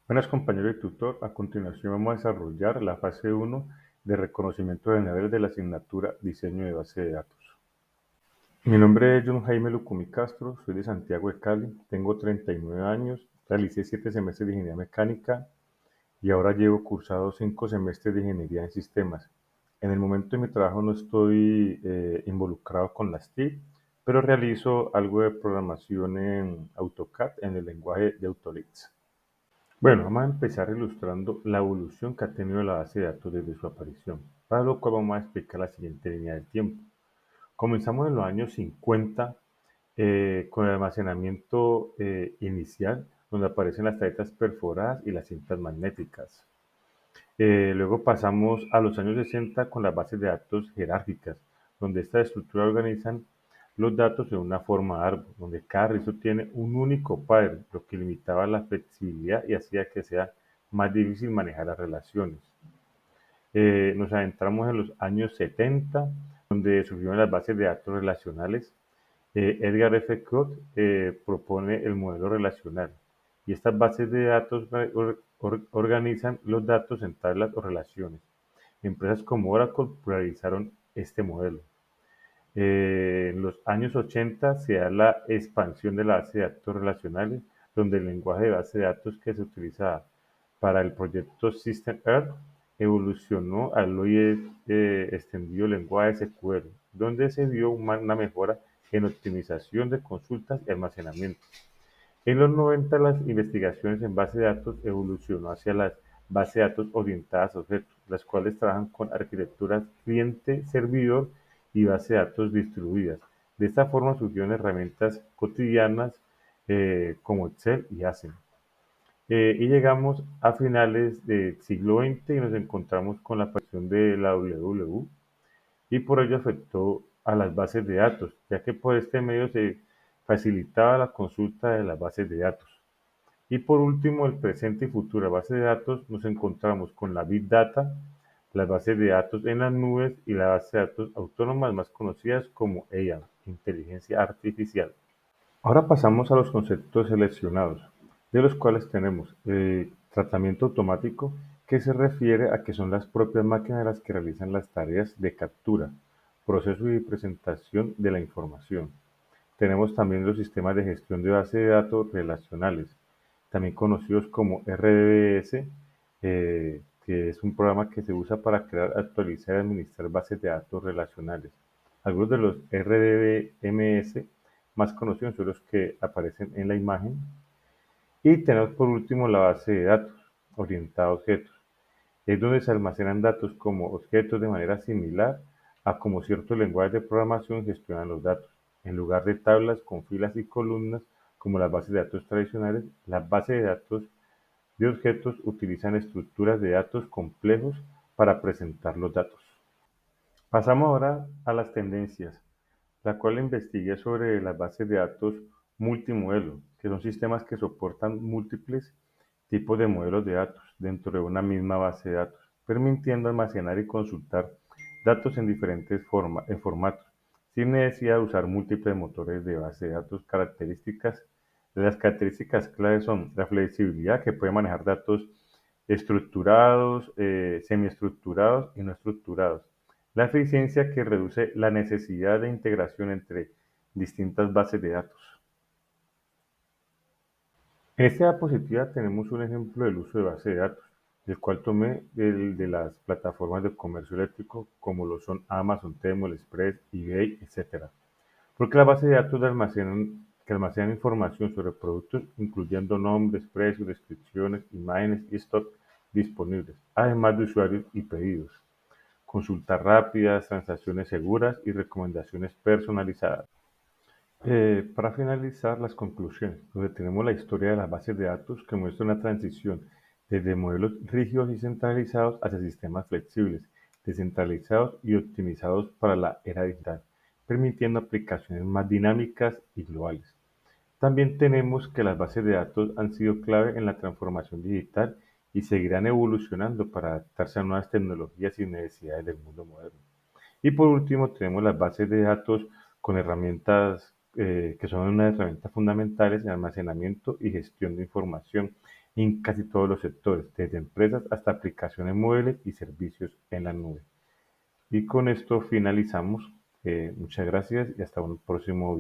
Buenas compañeros y tutor, a continuación vamos a desarrollar la fase 1 de reconocimiento de nivel de la asignatura Diseño de base de datos. Mi nombre es John Jaime Lucumí Castro, soy de Santiago de Cali, tengo 39 años, realicé 7 semestres de ingeniería mecánica y ahora llevo cursado 5 semestres de ingeniería en sistemas. En el momento de mi trabajo no estoy involucrado con las TIC, pero realizo algo de programación en AutoCAD en el lenguaje de Autolids. Bueno, vamos a empezar ilustrando la evolución que ha tenido la base de datos desde su aparición, para lo cual vamos a explicar la siguiente línea del tiempo. Comenzamos en los años 50 con el almacenamiento inicial, donde aparecen las tarjetas perforadas y las cintas magnéticas. Luego pasamos a los años 60 con las bases de datos jerárquicas, donde estas estructuras organizan los datos en una forma de árbol, donde cada registro tiene un único padre, lo que limitaba la flexibilidad y hacía que sea más difícil manejar las relaciones. Nos adentramos en los años 70, donde surgieron las bases de datos relacionales. Edgar F. Cook propone el modelo relacional y estas bases de datos organizan los datos en tablas o relaciones. Empresas como Oracle popularizaron este modelo. En los años 80 se da la expansión de la base de datos relacionales, donde el lenguaje de base de datos que se utilizaba para el proyecto System Earth evolucionó al hoy extendido lenguaje SQL, donde se vio una mejora en optimización de consultas y almacenamiento. En los 90 las investigaciones en base de datos evolucionó hacia las bases de datos orientadas a objetos, las cuales trabajan con arquitecturas cliente-servidor y bases de datos distribuidas. De esta forma surgieron herramientas cotidianas como Excel y Asana. Y llegamos a finales del siglo XX y nos encontramos con la aparición de la WW y por ello afectó a las bases de datos, ya que por este medio se facilitaba la consulta de las bases de datos. Y por último, el presente y futura base de datos, nos encontramos con la Big Data, las bases de datos en las nubes y las bases de datos autónomas más conocidas como AI, inteligencia artificial. Ahora pasamos a los conceptos seleccionados, de los cuales tenemos tratamiento automático, que se refiere a que son las propias máquinas las que realizan las tareas de captura, proceso y presentación de la información. Tenemos también los sistemas de gestión de base de datos relacionales, también conocidos como RDBS, que es un programa que se usa para crear, actualizar y administrar bases de datos relacionales. Algunos de los RDBMS más conocidos son los que aparecen en la imagen. Y tenemos por último la base de datos orientada a objetos. Es donde se almacenan datos como objetos de manera similar a como ciertos lenguajes de programación gestionan los datos. En lugar de tablas con filas y columnas como las bases de datos tradicionales, las bases de datos de objetos utilizan estructuras de datos complejos para presentar los datos. Pasamos ahora a las tendencias, la cual investigué sobre las bases de datos multimodelo, que son sistemas que soportan múltiples tipos de modelos de datos dentro de una misma base de datos, permitiendo almacenar y consultar datos en diferentes formatos, sin necesidad de usar múltiples motores de base de datos. Las características claves son la flexibilidad, que puede manejar datos estructurados, semiestructurados y no estructurados. La eficiencia, que reduce la necesidad de integración entre distintas bases de datos. En esta diapositiva tenemos un ejemplo del uso de base de datos, el cual tomé de las plataformas de comercio eléctrico como lo son Amazon, Temu, Express, eBay, etc. Porque las bases de datos que almacenan información sobre productos, incluyendo nombres, precios, descripciones, imágenes y stock disponibles, además de usuarios y pedidos, consultas rápidas, transacciones seguras y recomendaciones personalizadas. Para finalizar, las conclusiones, donde tenemos la historia de las bases de datos que muestra una transición desde modelos rígidos y centralizados hacia sistemas flexibles, descentralizados y optimizados para la era digital, permitiendo aplicaciones más dinámicas y globales. También tenemos que las bases de datos han sido clave en la transformación digital y seguirán evolucionando para adaptarse a nuevas tecnologías y necesidades del mundo moderno. Y por último, tenemos las bases de datos con herramientas que son unas herramientas fundamentales en almacenamiento y gestión de información en casi todos los sectores, desde empresas hasta aplicaciones móviles y servicios en la nube. Y con esto finalizamos. Muchas gracias y hasta un próximo video.